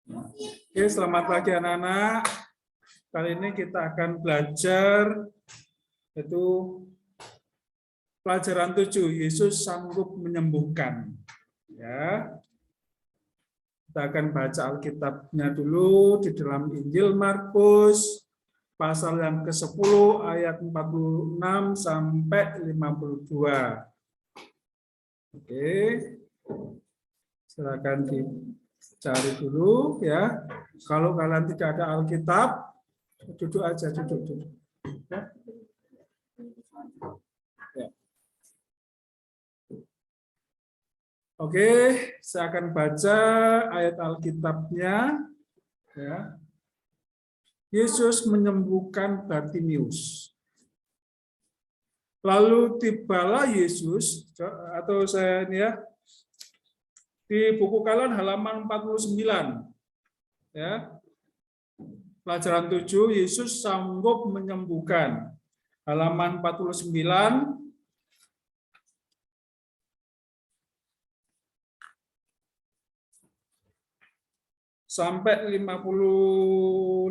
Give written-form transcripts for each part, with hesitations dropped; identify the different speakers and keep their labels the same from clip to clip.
Speaker 1: Oke, selamat pagi anak-anak. Kali ini kita akan belajar yaitu pelajaran 7, Yesus sanggup menyembuhkan. Ya. Kita akan baca Alkitabnya dulu di dalam Injil Markus pasal yang ke-10 ayat 46 sampai 52. Oke. Silakan dicari dulu ya. Kalau kalian tidak ada Alkitab, duduk aja, duduk. Ya. Oke, saya akan baca ayat Alkitabnya. Ya. Yesus menyembuhkan Bartimius. Lalu tibalah Yesus, atau saya ini ya, di buku kalian halaman 49. Ya. Pelajaran 7, Yesus sanggup menyembuhkan. Halaman 49. Sampai 55.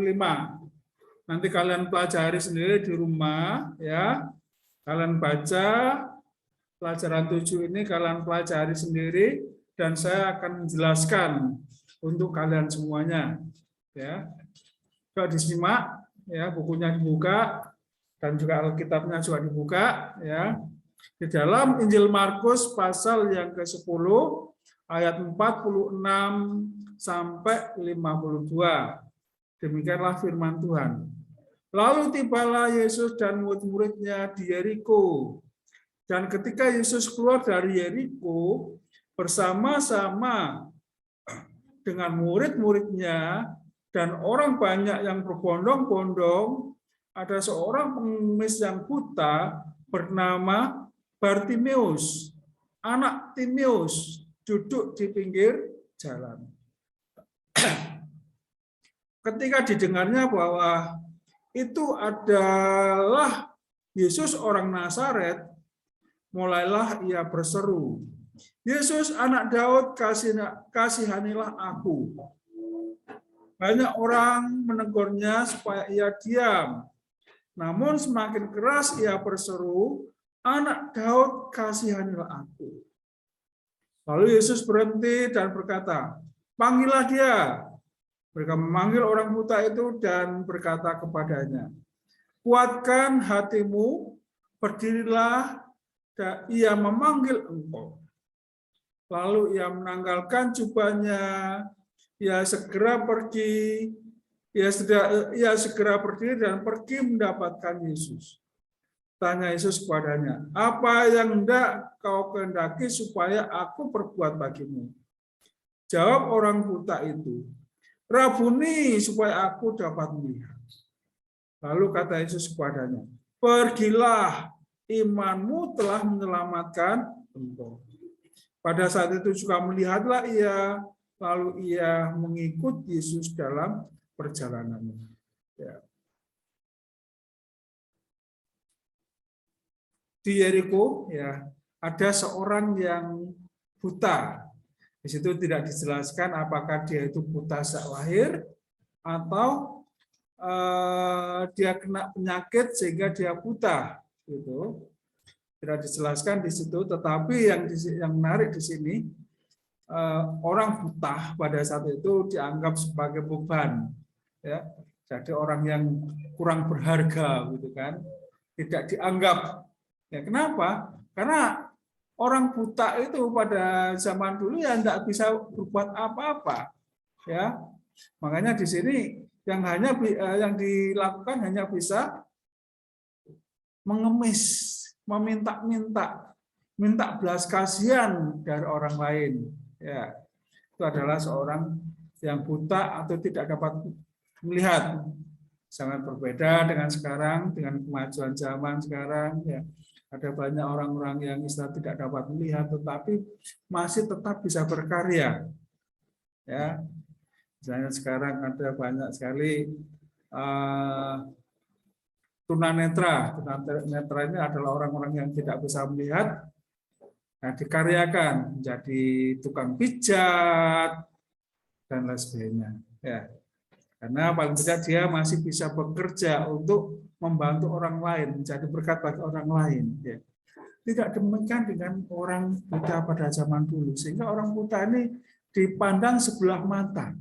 Speaker 1: Nanti kalian pelajari sendiri di rumah ya. Kalian baca pelajaran 7 ini, kalian pelajari sendiri dan saya akan menjelaskan untuk kalian semuanya ya. Coba disimak ya, bukunya dibuka dan juga Alkitabnya juga dibuka ya. Di dalam Injil Markus pasal yang ke-10 ayat 46 sampai 52. Demikianlah firman Tuhan. Lalu tibalah Yesus dan murid-muridnya di Yeriko. Dan ketika Yesus keluar dari Yeriko bersama-sama dengan murid-muridnya dan orang banyak yang berbondong-bondong, ada seorang pengemis yang buta bernama Bartimeus, anak Timeus, duduk di pinggir jalan. Ketika didengarnya bahwa itu adalah Yesus orang Nazaret, mulailah ia berseru, Yesus anak Daud, kasihanilah aku. Banyak orang menegurnya supaya ia diam. Namun semakin keras ia berseru, anak Daud, kasihanilah aku. Lalu Yesus berhenti dan berkata, panggillah dia. Mereka memanggil orang buta itu dan berkata kepadanya, kuatkan hatimu, berdirilah, dan ia memanggil engkau. Lalu ia menanggalkan jubahnya, ia segera pergi, ia segera berdiri dan pergi mendapatkan Yesus. Tanya Yesus kepadanya, apa yang hendak kau kehendaki supaya aku perbuat bagimu? Jawab orang buta itu, Rabuni, supaya aku dapat melihat. Lalu kata Yesus kepadanya, pergilah, imanmu telah menyelamatkan engkau. Pada saat itu juga melihatlah ia, lalu ia mengikut Yesus dalam perjalanannya. Ya. Di Yeriko ya ada seorang yang buta. Di situ tidak dijelaskan apakah dia itu buta sejak lahir atau dia kena penyakit sehingga dia buta. Gitu. Tidak dijelaskan di situ. Tetapi yang menarik di sini orang buta pada saat itu dianggap sebagai beban. Ya. Jadi orang yang kurang berharga, gitu kan? Tidak dianggap. Ya, kenapa? Karena orang buta itu pada zaman dulu ya tidak bisa berbuat apa-apa, ya. Makanya di sini yang dilakukan hanya bisa mengemis, meminta-minta, minta belas kasihan dari orang lain. Ya, itu adalah seorang yang buta atau tidak dapat melihat. Sangat berbeda dengan sekarang, dengan kemajuan zaman sekarang. Ya. Ada banyak orang-orang yang tidak dapat melihat, tetapi masih tetap bisa berkarya. Ya, misalnya sekarang ada banyak sekali tunanetra. Tunanetra ini adalah orang-orang yang tidak bisa melihat, nah, dikaryakan menjadi tukang pijat, dan lain sebagainya. Ya. Karena paling tidak dia masih bisa bekerja untuk membantu orang lain, menjadi berkat bagi orang lain. Ya. Tidak demikian dengan orang buta pada zaman dulu, sehingga orang buta ini dipandang sebelah mata,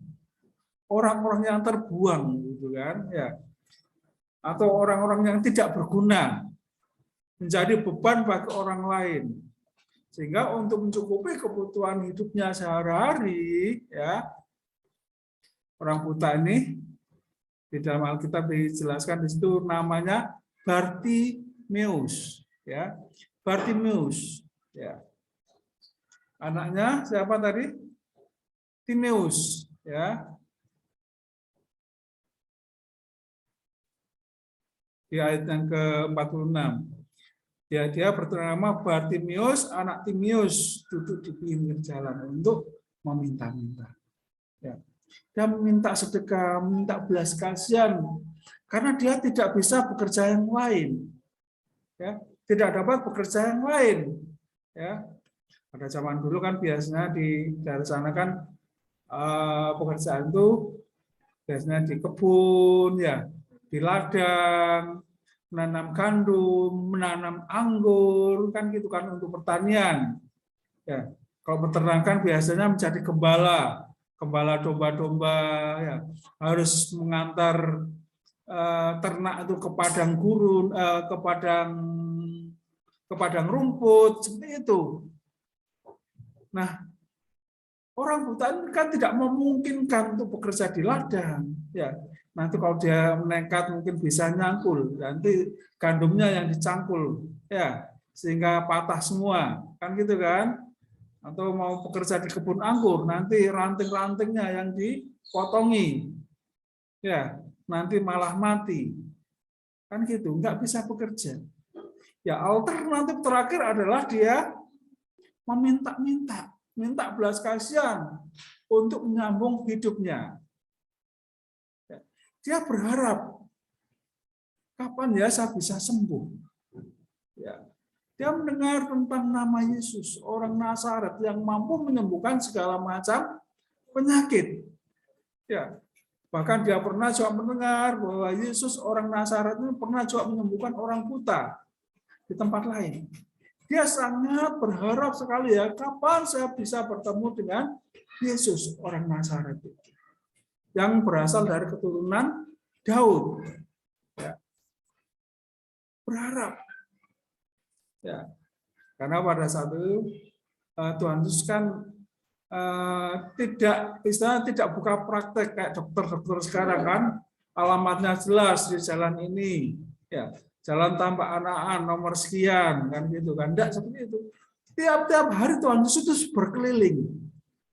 Speaker 1: orang-orang yang terbuang, gitu kan? Ya. Atau orang-orang yang tidak berguna, menjadi beban bagi orang lain. Sehingga untuk mencukupi kebutuhan hidupnya sehari-hari, ya, orang buta ini di dalam Alkitab dijelaskan di situ namanya Bartimeus, ya. Bartimeus, ya. Anaknya siapa tadi? Timeus, ya. Di ayat yang ke-46. Dia bernama Bartimeus, anak Timeus, duduk di pinggir jalan untuk meminta-minta. Ya. Dia meminta sedekah, meminta belas kasihan, karena dia tidak bisa bekerja yang lain. Ya, tidak dapat bekerja yang lain. Ya, pada zaman dulu kan biasanya di daerah sana kan pekerjaan itu biasanya di kebun, ya, di ladang, menanam gandum, menanam anggur, kan gitu kan untuk pertanian. Ya, kalau peternakan biasanya menjadi gembala, gembala domba-domba, ya, harus mengantar ternak itu ke padang gurun, ke padang rumput, seperti itu. Nah, orang buta kan tidak memungkinkan untuk bekerja di ladang, ya. Nanti kalau dia nekat mungkin bisa nyangkul, nanti gandumnya yang dicangkul, ya, sehingga patah semua, kan gitu kan? Atau mau bekerja di kebun anggur, nanti ranting-rantingnya yang dipotongi, ya, nanti malah mati, kan gitu, nggak bisa bekerja. Ya, alternatif terakhir adalah dia meminta-minta, minta belas kasihan untuk menyambung hidupnya. Dia berharap, kapan ya saya bisa sembuh? Ya. Dia mendengar tentang nama Yesus, orang Nazaret yang mampu menyembuhkan segala macam penyakit. Ya. Bahkan dia pernah juga mendengar bahwa Yesus orang Nazaret ini pernah juga menyembuhkan orang buta di tempat lain. Dia sangat berharap sekali, ya, kapan saya bisa bertemu dengan Yesus orang Nazaret yang berasal dari keturunan Daud. Ya. Berharap. Ya. Karena pada saat itu Tuhan Yesus kan tidak buka praktek kayak dokter-dokter sekarang kan, alamatnya jelas di jalan ini, ya, jalan tanpa anaan nomor sekian, kan gitu kan, tidak seperti itu. Tiap-tiap hari Tuhan Yesus itu berkeliling,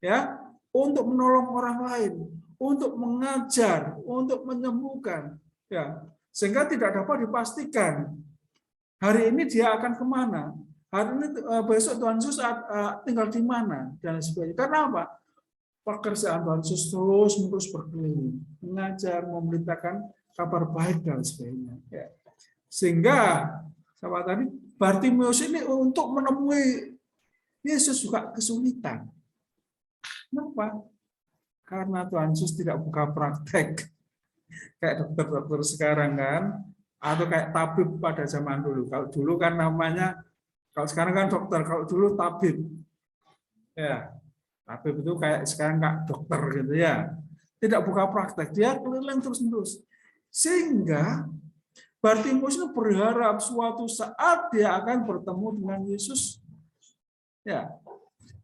Speaker 1: ya, untuk menolong orang lain, untuk mengajar, untuk menyembuhkan, ya, sehingga tidak dapat dipastikan hari ini dia akan kemana, hari ini besok Tuhan Yesus tinggal di mana, dan sebagainya. Karena apa? Pekerjaan Tuhan Yesus terus berkeliling, mengajar, memberitakan kabar baik dan sebagainya. Ya. Sehingga sama tadi Bartimeus ini untuk menemui Yesus juga kesulitan. Kenapa? Karena Tuhan Yesus tidak buka praktek kayak dokter-dokter sekarang kan, atau kayak tabib pada zaman dulu. Kalau dulu kan namanya, kalau sekarang kan dokter, kalau dulu tabib. Ya, tabib itu kayak sekarang kak dokter gitu ya. Tidak buka praktek, dia keliling terus-menerus. Sehingga Bartimeus itu berharap suatu saat dia akan bertemu dengan Yesus. Ya,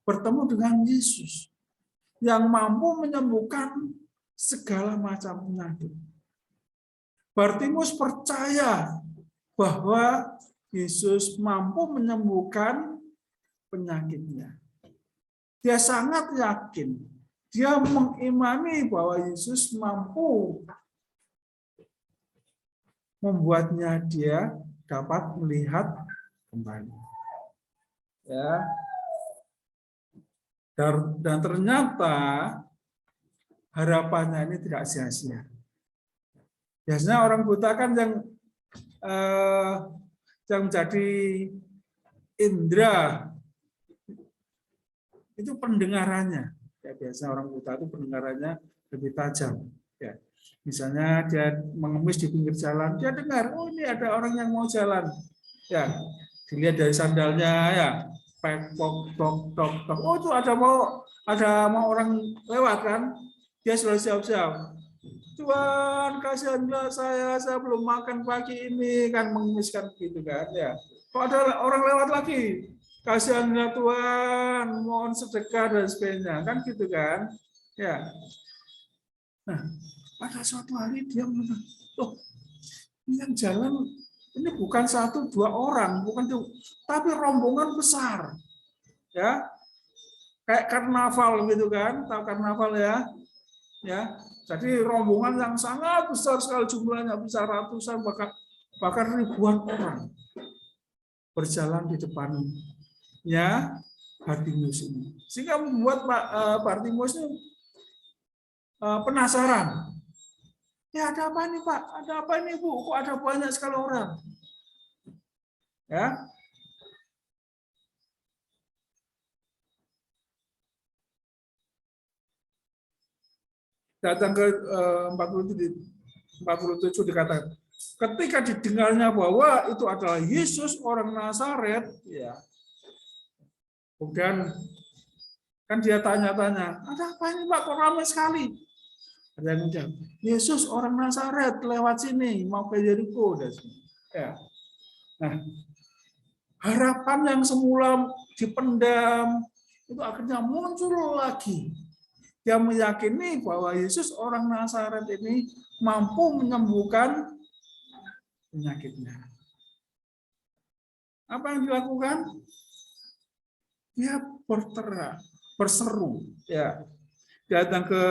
Speaker 1: bertemu dengan Yesus yang mampu menyembuhkan segala macam penyakit. Bartimeus percaya bahwa Yesus mampu menyembuhkan penyakitnya. Dia sangat yakin, dia mengimani bahwa Yesus mampu membuatnya dia dapat melihat kembali. Ya. Dan ternyata harapannya ini tidak sia-sia. Biasanya orang buta kan yang menjadi indera itu pendengarannya. Ya, biasanya orang buta itu pendengarannya lebih tajam. Ya. Misalnya dia mengemis di pinggir jalan, dia dengar, oh ini ada orang yang mau jalan. Ya, dilihat dari sandalnya, ya, pek, pok, tok, tok, tok. Oh itu ada mau orang lewat kan? Dia sudah siap-siap. Tuhan kasihanlah saya belum makan pagi ini, kan mengemiskan gitu kan? Ya. Kok ada orang lewat lagi? Kasihanlah Tuhan, mohon sedekah dan sebagainya, kan gitu kan? Ya. Nah, pada suatu hari dia mengatakan, oh, yang jalan ini bukan satu dua orang, bukan itu, tapi rombongan besar, ya, kayak karnaval gitu kan, tahu karnaval ya, ya. Jadi rombongan yang sangat besar sekali jumlahnya, bisa ratusan bahkan ribuan orang berjalan di depannya Bartimeus ini, sehingga membuat Bartimeus ini penasaran. Ya ada apa ini Pak? Ada apa ini Bu? Kok ada banyak sekali orang? Ya. Datang ke 47 dikatakan, ketika didengarnya bahwa itu adalah Yesus orang Nazaret, ya. Kemudian kan dia tanya-tanya, ada apa ini Pak? Kok ramai sekali? Ada yang menjawab, Yesus orang Nazaret lewat sini mau ke Yeriko. Ya. Nah, harapan yang semula dipendam itu akhirnya muncul lagi. Dia meyakini bahwa Yesus orang Nazaret ini mampu menyembuhkan penyakitnya. Apa yang dilakukan? Dia berteriak, berseru, ya. Datang ke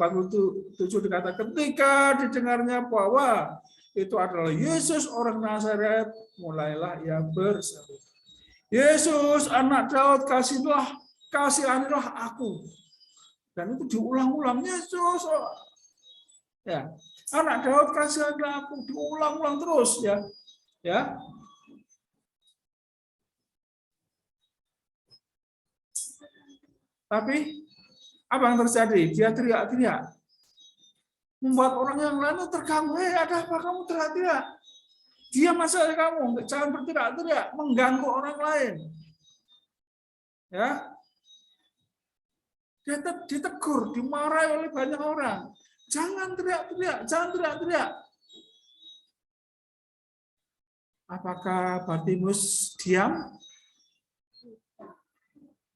Speaker 1: 47 dikatakan, ketika didengarnya bahwa itu adalah Yesus orang Nazaret, mulailah ia berseru, Yesus anak Daud, kasihanilah aku. Dan itu diulang-ulang, Yesus, ya, anak Daud, kasihanilah aku, diulang-ulang terus, ya, ya. Tapi apa yang terjadi? Dia teriak-teriak, membuat orang yang lain terganggu. Ada apa kamu teriak-teriak? Dia masalah kamu, jangan berteriak-teriak, mengganggu orang lain. Ya, dia ditegur, dimarahi oleh banyak orang. Jangan teriak-teriak, jangan teriak-teriak. Apakah Bartimeus diam?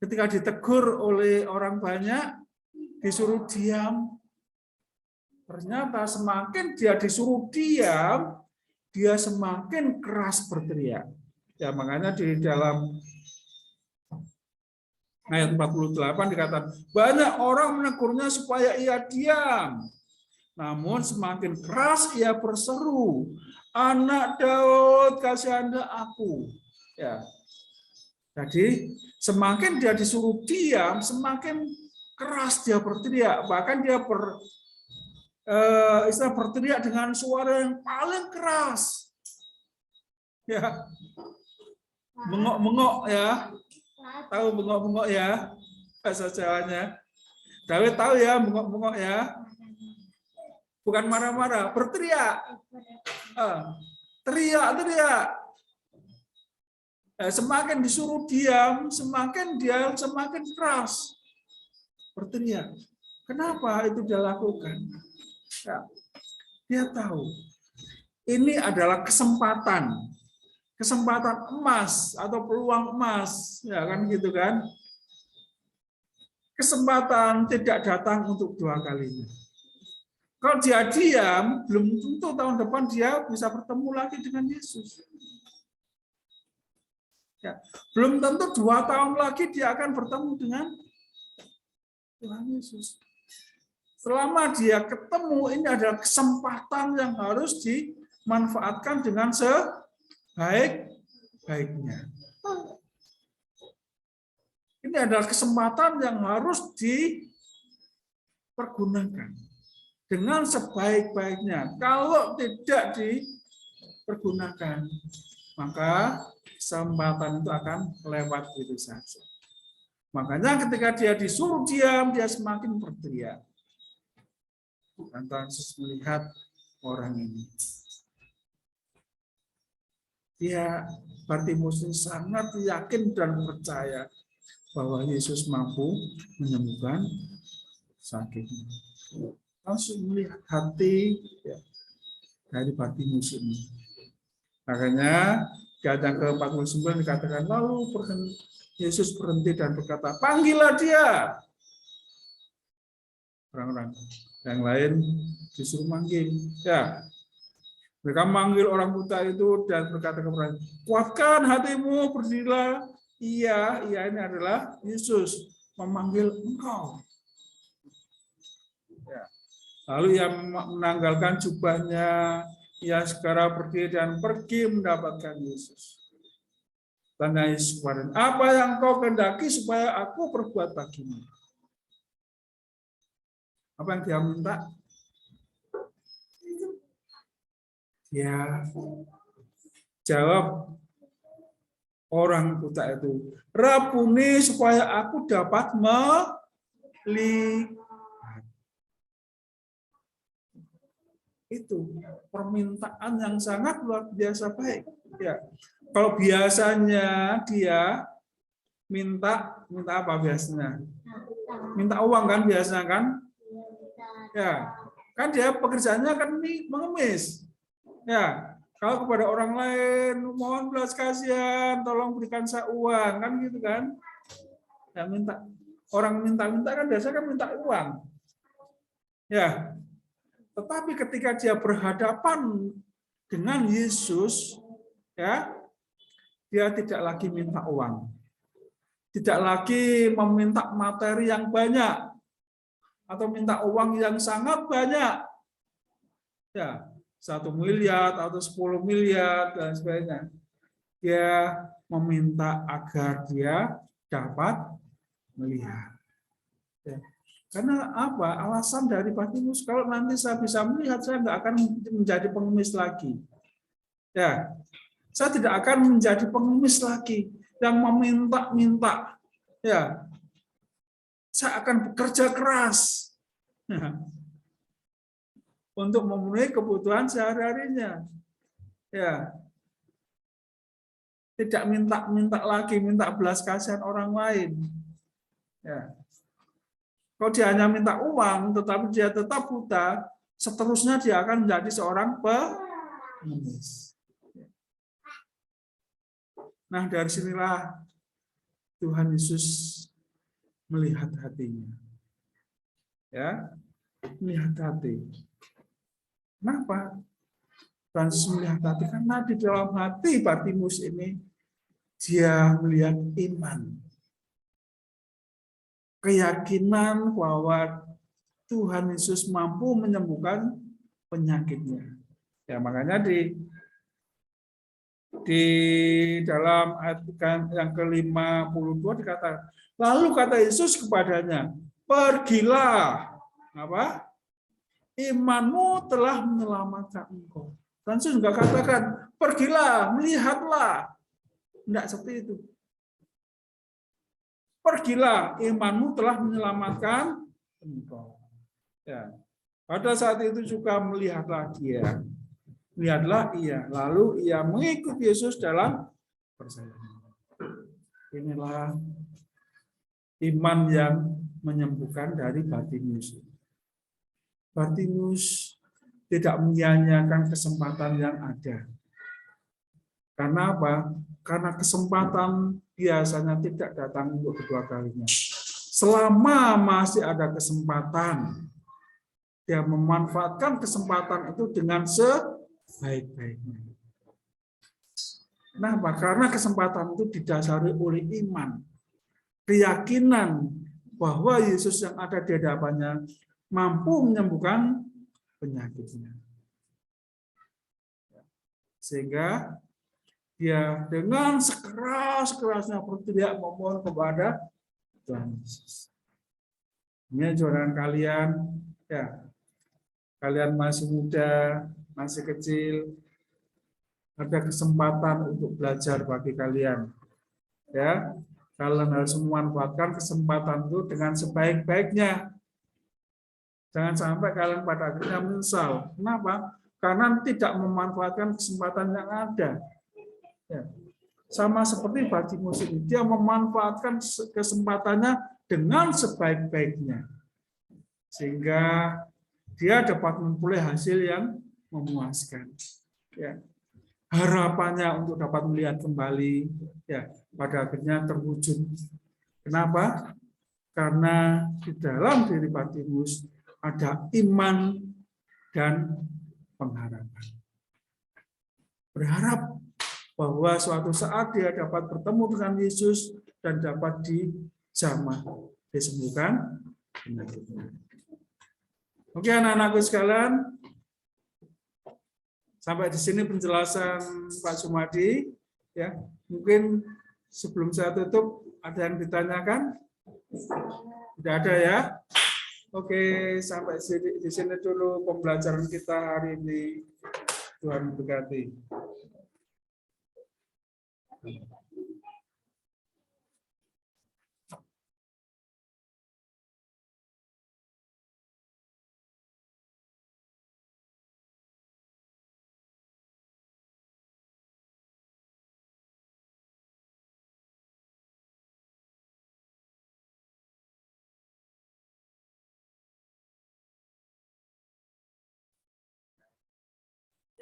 Speaker 1: Ketika ditegur oleh orang banyak, disuruh diam. Ternyata semakin dia disuruh diam, dia semakin keras berteriak. Ya, makanya di dalam ayat 48 dikatakan, banyak orang menegurnya supaya ia diam. Namun semakin keras ia berseru, anak Daud, kasihanilah aku. Ya. Jadi semakin dia disuruh diam, semakin keras dia berteriak. Bahkan dia berteriak dengan suara yang paling keras. Ya, bengok-bengok ya. Tahu bengok-bengok ya bahasa Jawanya. Daud tahu ya bengok-bengok ya. Bukan marah-marah, berteriak. Teriak-teriak. Semakin disuruh diam, semakin keras berteriak. Kenapa itu dia lakukan? Ya, dia tahu ini adalah kesempatan emas atau peluang emas, ya kan gitu kan? Kesempatan tidak datang untuk dua kalinya. Kalau dia diam, belum tentu tahun depan dia bisa bertemu lagi dengan Yesus. Ya, belum tentu 2 tahun lagi dia akan bertemu dengan Tuhan Yesus. Selama dia ketemu, ini adalah kesempatan yang harus dimanfaatkan dengan sebaik-baiknya. Ini adalah kesempatan yang harus dipergunakan dengan sebaik-baiknya. Kalau tidak dipergunakan, maka kesempatan itu akan lewat begitu saja. Makanya ketika dia disuruh diam, dia semakin berteriak. Dan Tuhan Yesus melihat orang ini. Dia Bartimeus sangat yakin dan percaya bahwa Yesus mampu menyembuhkan sakitnya. Langsung melihat hati ya, dari Bartimeus ini. Makanya di ayat ke-49 dikatakan, lalu Yesus berhenti dan berkata, panggillah dia. Orang-orang yang lain disuruh manggil. Ya, mereka manggil orang buta itu dan berkata kepada, kuatkan hatimu, berdirilah. Iya, ini adalah Yesus memanggil engkau. Ya. Lalu ia menanggalkan jubahnya, ia segera berdiri dan pergi mendapatkan Yesus. Tanya Yesus kepada, apa yang kau kehendaki supaya aku perbuat bagimu? Apa yang dia minta? Ya, jawab orang buta itu, Rabuni, supaya aku dapat melihat. Itu permintaan yang sangat luar biasa baik. Ya. Kalau biasanya dia minta apa biasanya? Minta uang kan biasanya kan? Ya, kan dia pekerjaannya kan mengemis. Ya, kalau kepada orang lain mohon belas kasihan, tolong berikan saya uang kan gitu kan? Ya minta orang minta-minta kan biasanya kan minta uang. Ya, tetapi ketika dia berhadapan dengan Yesus, ya, dia tidak lagi minta uang. Tidak lagi meminta materi yang banyak atau minta uang yang sangat banyak. Ya, 1 miliar atau 10 miliar dan sebagainya. Dia meminta agar dia dapat melihat. Ya. Karena apa? Alasan dari Bartimeus, kalau nanti saya bisa melihat, saya nggak akan menjadi pengemis lagi. Ya, saya tidak akan menjadi pengemis lagi yang meminta-minta. Ya, saya akan bekerja keras untuk memenuhi kebutuhan sehari-harinya. Ya, tidak minta-minta lagi, minta belas kasihan orang lain. Ya. Kalau dia hanya minta uang, tetapi dia tetap buta, seterusnya dia akan menjadi seorang pengemis. Nah, dari sinilah Tuhan Yesus melihat hatinya. Ya, melihat hati. Kenapa? Tuhan Yesus melihat hati karena di dalam hati Bartimeus ini dia melihat iman. Keyakinan bahwa Tuhan Yesus mampu menyembuhkan penyakitnya. Ya, makanya di dalam ayat yang ke-52 dikatakan, lalu kata Yesus kepadanya, pergilah, apa? Imanmu telah menyelamatkan engkau. Dan Yesus juga katakan, pergilah, melihatlah. Tidak seperti itu. Pergilah, imanmu telah menyelamatkan engkau. Ya. Pada saat itu juga melihatlah dia. Lihatlah ia, lalu ia mengikut Yesus dalam percaya. Inilah iman yang menyembuhkan dari Bartimeus. Bartimeus tidak menyia-nyiakan kesempatan yang ada. Karena apa? Karena kesempatan biasanya tidak datang untuk kedua kalinya. Selama masih ada kesempatan, dia memanfaatkan kesempatan itu dengan sebaik-baiknya. Kenapa? Karena kesempatan itu didasari oleh iman. Keyakinan bahwa Yesus yang ada di hadapannya mampu menyembuhkan penyakitnya. Sehingga dia dengan sekeras-kerasnya berteriak memohon kepada Tuhan Yesus. Ini saudara kalian, ya, kalian masih muda, masih kecil, ada kesempatan untuk belajar bagi kalian. Ya, Kalian harus memanfaatkan kesempatan itu dengan sebaik-baiknya. Jangan sampai kalian pada akhirnya menyesal. Kenapa? Karena tidak memanfaatkan kesempatan yang ada. Ya. Sama seperti Bartimeus ini, dia memanfaatkan kesempatannya dengan sebaik-baiknya. Sehingga dia dapat memperoleh hasil yang memuaskan. Ya. Harapannya untuk dapat melihat kembali, ya, pada akhirnya terwujud. Kenapa? Karena di dalam diri Bartimeus ada iman dan pengharapan. Berharap bahwa suatu saat dia dapat bertemu dengan Yesus dan dapat dijamah, disembuhkan penyakitnya. Oke, anak-anakku sekalian, sampai di sini penjelasan Pak Sumadi. Ya, mungkin sebelum saya tutup ada yang ditanyakan? Tidak ada ya? Oke, sampai di sini dulu pembelajaran kita hari ini. Tuhan memberkati.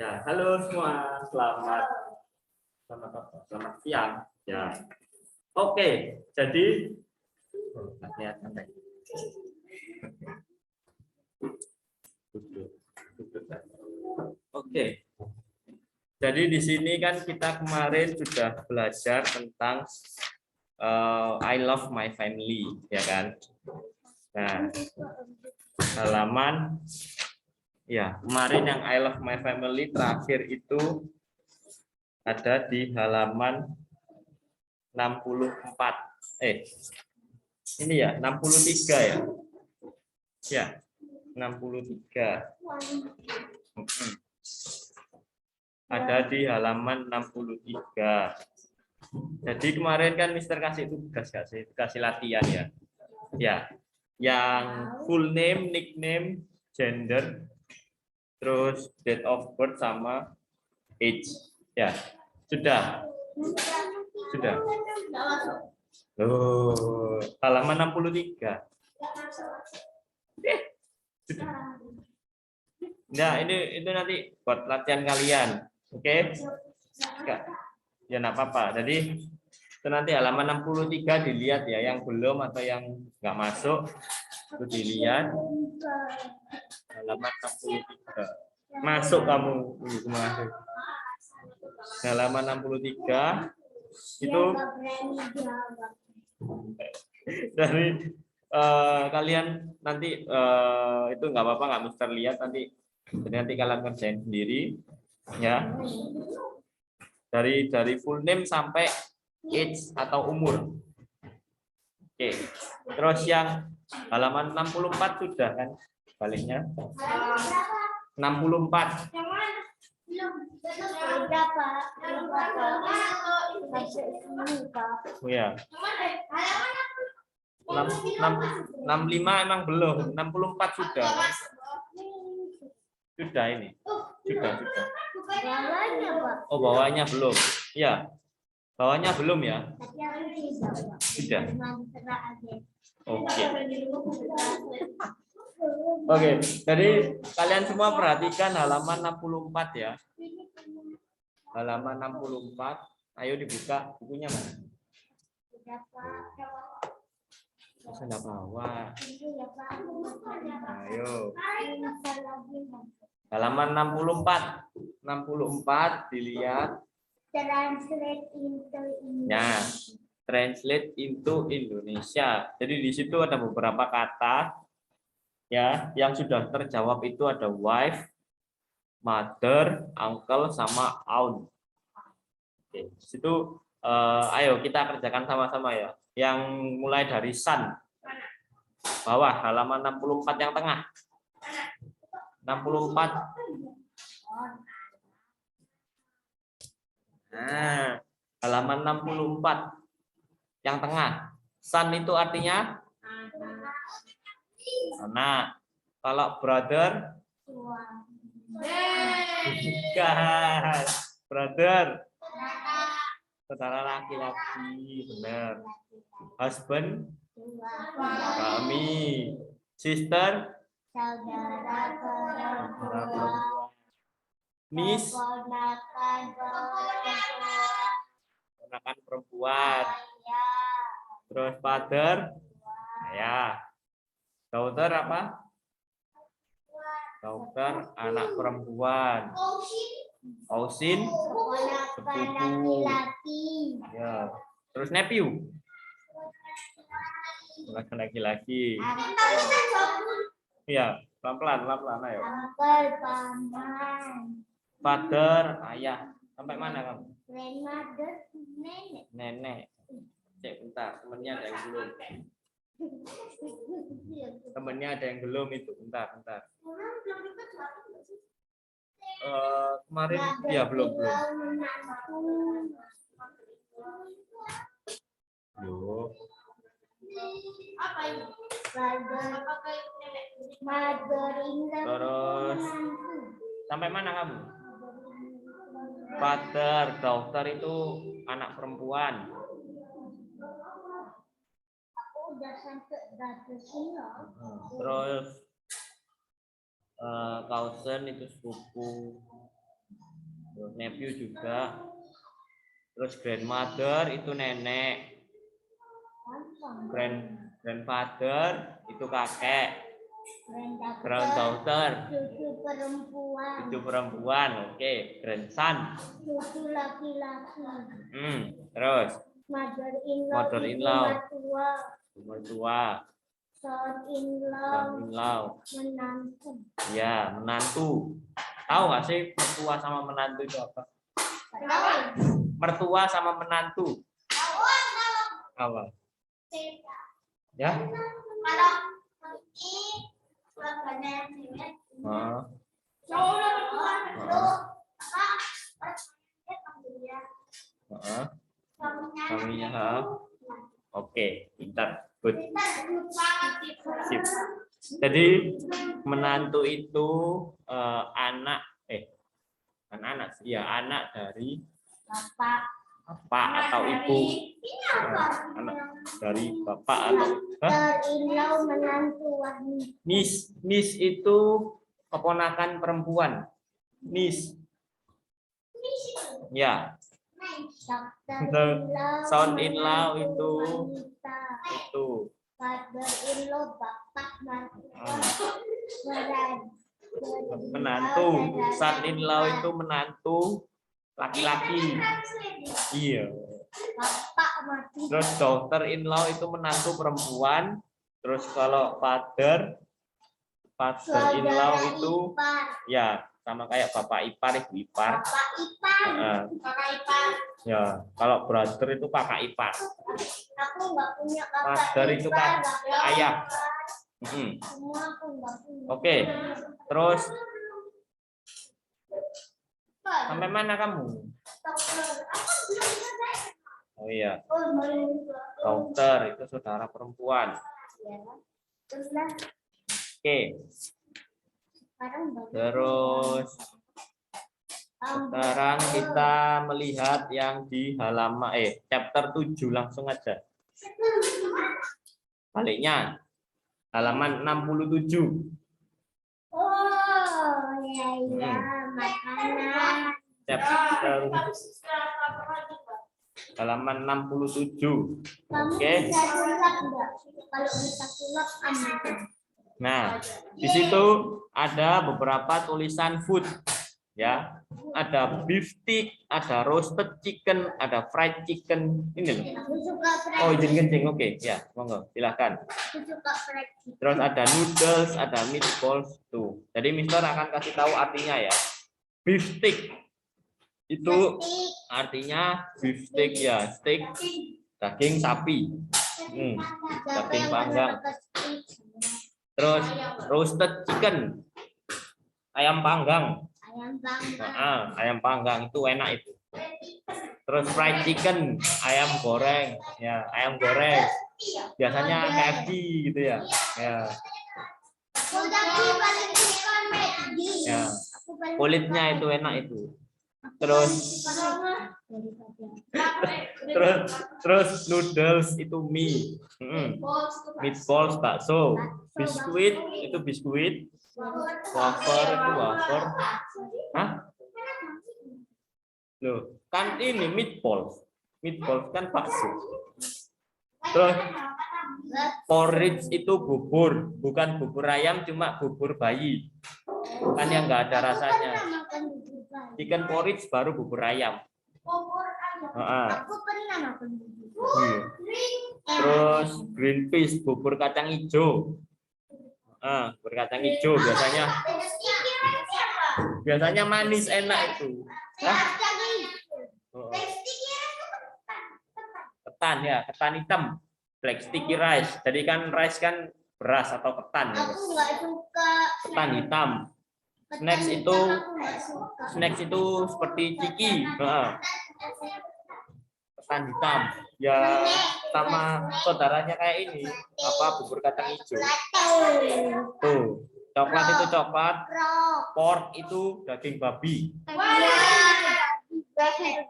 Speaker 2: Ya, halo semua, selamat siang. Ya, oke. Jadi, oke. Jadi di sini kan kita kemarin sudah belajar tentang I love my family, ya kan? Nah, halaman. Ya, kemarin yang I love my family terakhir itu ada di halaman 64. Ini ya, 63 ya. Ya, 63. Ada di halaman 63. Jadi kemarin kan Mister kasih tugas, kasih latihan ya. Ya, yang full name, nickname, gender, terus date of birth sama age. Ya, sudah. Oh, halaman 63. Sudah. Nah, itu nanti buat latihan kalian. Oke? Ya enggak apa-apa. Jadi itu nanti halaman 63 dilihat ya, yang belum atau yang nggak masuk itu dilihat. Halaman 63. Masuk kamu masuk. Halaman 63 itu dari kalian nanti itu nggak apa-apa, nggak mesti terlihat nanti kalian kerjain sendiri ya, dari full name sampai age atau umur. Oke, terus yang halaman 64 sudah kan baliknya 64. Oh ya. 65 emang belum, 64 sudah. Sudah ini. Sudah. Oh, bawahnya belum. Ya. Bawahnya belum ya? Sudah. Oke. Oke, jadi kalian semua perhatikan halaman 64 ya. Halaman 64. Ayo dibuka bukunya, Mas. Sudah bawa. Ayo. Halaman 64. 64 dilihat.
Speaker 3: Translate into Indonesia.
Speaker 2: Nah, translate into Indonesia. Jadi di situ ada beberapa kata ya yang sudah terjawab, itu ada wife, mother, uncle, sama aunt. Oke, di situ ayo kita kerjakan sama-sama ya. Yang mulai dari son, bawah halaman 64 yang tengah. 64. Nah, halaman 64. Yang tengah. Son itu artinya anak. Kalau brother, bukan. Brother, saudara laki-laki, benar. Husband, suami. Sister,
Speaker 3: Saudara perempuan.
Speaker 2: niece, ponakan perempuan. Terus father, ya. Daughter apa? Daughter, anak perempuan. Cousin, sepupu. Ya. Terus nephew, ponakan laki-laki. Ya, pelan-pelan, ayo.
Speaker 3: Uncle, paman.
Speaker 2: Father, ayah. Sampai mana kamu?
Speaker 3: Grandmother, nenek.
Speaker 2: Nenek. Cek bentar, temennya ada yang belum. Temennya ada yang belum itu. Bentar. Kemarin ya belum. Loh.
Speaker 3: Apa ini? Mother-in-law.
Speaker 2: Terus sampai mana kamu? Father, daughter itu anak perempuan.
Speaker 3: Aku udah sampai brother-in-law.
Speaker 2: Terus cousin itu sepupu. Terus nephew juga. Terus grandmother itu nenek. Grandfather itu kakek. Granddaughter
Speaker 3: Cucu perempuan.
Speaker 2: perempuan. Oke. Grandson.
Speaker 3: Cucu laki-laki.
Speaker 2: Terus
Speaker 3: Mother-in-law.
Speaker 2: Mother-in-law.
Speaker 3: Mertua.
Speaker 2: mertua.
Speaker 3: Son-in-law. Menantu.
Speaker 2: Ya, menantu. Tahu nggak sih mertua sama menantu itu apa? Mertua sama menantu. Apa? Ya. Suaminya. Oke, pintar. Good. Sip. Jadi menantu itu anak dari
Speaker 3: Bapak.
Speaker 2: bapak atau ibu. Anak dari bapak atau
Speaker 3: Mother-in-law menantu wanita.
Speaker 2: niece itu keponakan perempuan. Niece. Ya. Son-in-law itu
Speaker 3: wanita. Father-in-law bapak
Speaker 2: menantu. Son-in-law itu menantu laki-laki. Iya.
Speaker 3: Bapak mati.
Speaker 2: Terus daughter-in-law itu menantu perempuan. Terus kalau father-in-law itu ya sama kayak bapak ipar, ibu ipar.
Speaker 3: Bapak ipar. Kakak ipar.
Speaker 2: Ya, kalau brother itu kakak ipar.
Speaker 3: Aku nggak punya kakak
Speaker 2: Father itu kan ayah.
Speaker 3: Semua aku nggak punya.
Speaker 2: Oke. Terus sampai mana kamu? Oh iya, daughter itu saudara perempuan. Oke. Terus sekarang kita melihat yang di halaman chapter 7 langsung aja. Baliknya halaman 67.
Speaker 3: Oh ya makanan.
Speaker 2: Chapter halaman 67. Oke.
Speaker 3: Bisa sulap enggak? Kalau bisa sulap aman.
Speaker 2: Nah, di situ ada beberapa tulisan food ya. Ada beef stick, ada roasted chicken, ada fried chicken. Ini loh.
Speaker 3: Aku suka fried.
Speaker 2: Oh, izin kencing. Oke, ya, monggo, silakan.
Speaker 3: Aku suka fried chicken.
Speaker 2: Terus ada noodles, ada meatballs tuh. Jadi Mister akan kasih tahu artinya ya. Beef stick itu artinya beef stick ya, steak daging sapi. Daging panggang. Terus roasted chicken, ayam panggang.
Speaker 3: Ayam panggang.
Speaker 2: Ayam panggang itu enak itu. Terus fried chicken, ayam goreng, ya ayam goreng. Biasanya KFC gitu ya. Ya, ya. Kulitnya itu enak itu. Terus noodles itu mie. Meatballs bakso. Biskuit itu biskuit. Wafer itu wafer. Hah? Loh, kan ini meatballs. Meatballs kan bakso. Terus porridge itu bubur, bukan bubur ayam, cuma bubur bayi. Kan yang nggak ada rasanya. Chicken porridge baru bubur ayam.
Speaker 3: Aku pernah makan bubur.
Speaker 2: Terus green peas, bubur kacang hijau. Bubur kacang hijau biasanya manis enak itu. Ketan ya, ketan hitam, black sticky rice. Jadi kan rice kan beras atau ketan.
Speaker 3: Aku nggak suka
Speaker 2: Ketan hitam. Snacks itu seperti ciki. Ketan hitam. Ya sama saudaranya kayak ini. Bubur kacang hijau. Tuh, coklat itu coklat. Pork itu daging babi.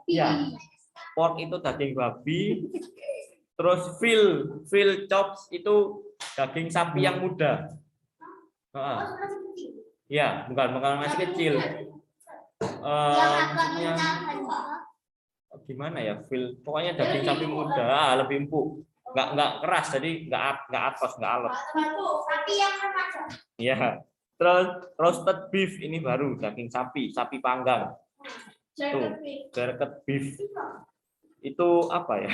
Speaker 2: Ya. Pork itu daging babi. Terus veal chops itu daging sapi yang muda. Ya, bukan masih kecil. Maksudnya gimana ya? Veal, pokoknya daging sapi muda, lebih empuk. Nggak keras, jadi nggak atos, nggak alot.
Speaker 3: Sapi yang remaja.
Speaker 2: Ya. Terus roasted beef ini baru daging sapi panggang. Tuh, jerket beef. Itu apa ya?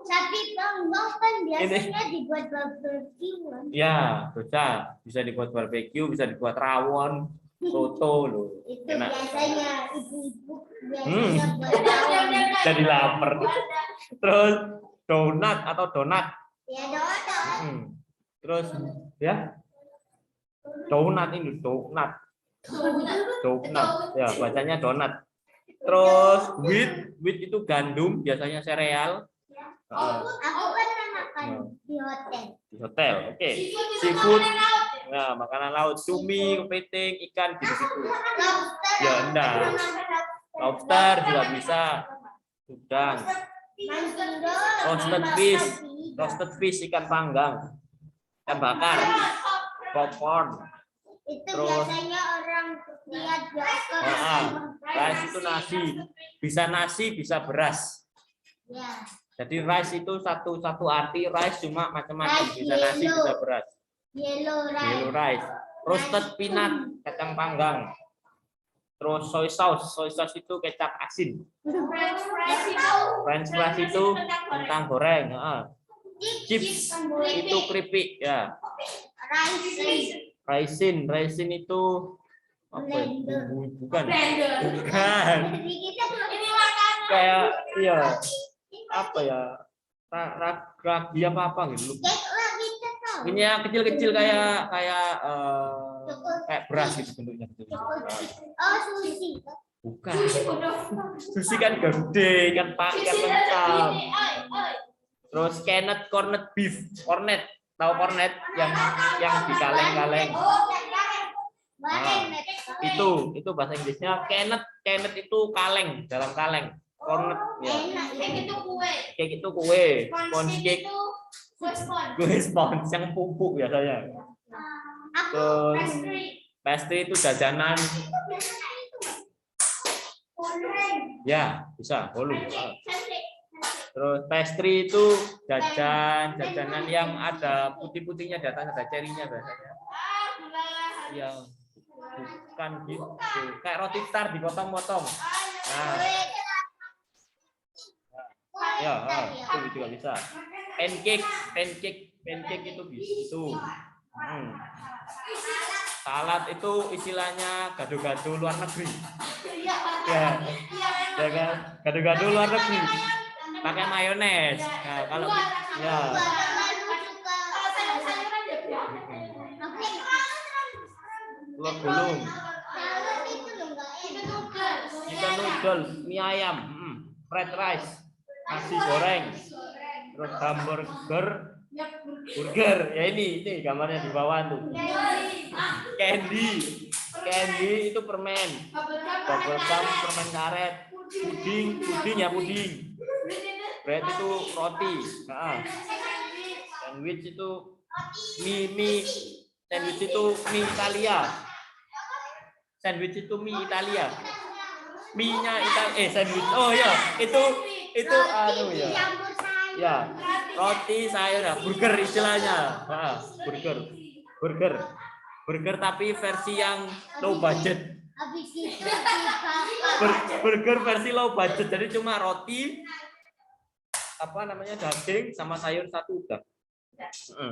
Speaker 3: Sapi panggang kan biasanya dibuat barbecue.
Speaker 2: Ya, bisa dibuat barbecue, bisa dibuat rawon, soto loh.
Speaker 3: Itu
Speaker 2: Enak.
Speaker 3: biasanya ibu-ibu buat rawon.
Speaker 2: Jadi lapar. Terus donat atau donat.
Speaker 3: Ya donat.
Speaker 2: Terus ya donat ini donat. Ya, bacanya donat. Terus wheat itu gandum, biasanya sereal.
Speaker 3: Aku pernah makan di hotel.
Speaker 2: Di hotel, oke. Seafood, nah makanan laut, cumi, kepiting, ikan gitu-gitu.
Speaker 3: Lobster.
Speaker 2: Ya enggak. Lobster juga bisa. Udang. Roasted fish, ikan panggang, ikan bakar, popcorn.
Speaker 3: Itu
Speaker 2: Terus
Speaker 3: biasanya orang lihat bioskop.
Speaker 2: Rice itu nasi, bisa beras.
Speaker 3: Ya.
Speaker 2: Jadi rice itu satu arti, rice cuma macam-macam, bisa nasi, bisa beras. Yellow rice. Roasted peanut, kacang panggang. Terus soy sauce itu kecap asin. French fries itu kentang goreng. Chips itu keripik ya. Raisin itu apa ya? Bukan. Kayak iya. Apa ya? Ragi apa gitu. Ini yang kecil-kecil kayak beras gitu bentuknya.
Speaker 3: Oh, sushi.
Speaker 2: Bukan. Sushi kan gede, kan lengkap. Terus corned beef, tahu cornet yang dikaleng-kaleng. Itu bahasa Inggrisnya Kenneth itu kaleng, dalam kaleng. Cornet ya. Cake itu kue. Sponge cake. Kue sponge yang empuk biasanya. Terus pastry itu jajanan. Ya, bisa, bolu. Terus pastry itu jajanan yang ada putih-putihnya, di atasnya ada cerinya biasanya. Ya, bukan gitu. Kayak roti tart dipotong-potong. Nah. Ya, itu juga bisa. Pancake itu bisa. Salad itu istilahnya gado-gado luar negeri. Ya kan? Gado-gado luar negeri. Pakai mayones. Nah, kalau ya. Telur gulung. Ikan noodles, mie ayam. fried rice, nasi goreng, terus hamburger, burger. Ya ini gambarnya di bawah tuh. Candy itu permen. Bubble gum permen karet. Puding ya puding. Bread itu roti. Nah. Sandwich itu mie. Sandwich itu mie Italia. Mie-nya sandwich. Oh ya, itu anu ya. Ya, roti sayur ya, burger istilahnya. Nah, burger tapi versi yang low budget. Burger versi low budget, jadi cuma roti, daging sama sayur satu udah.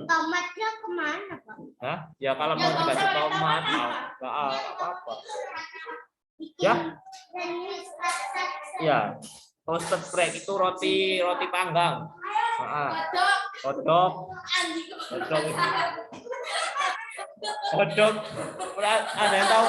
Speaker 3: Tomatnya kemana, Pak?
Speaker 2: Hah? Ya kalau mau dikasih tomat, nggak apa-apa. Ya, ya. Toasted bread itu roti panggang. Hotdog. Ada yang tahu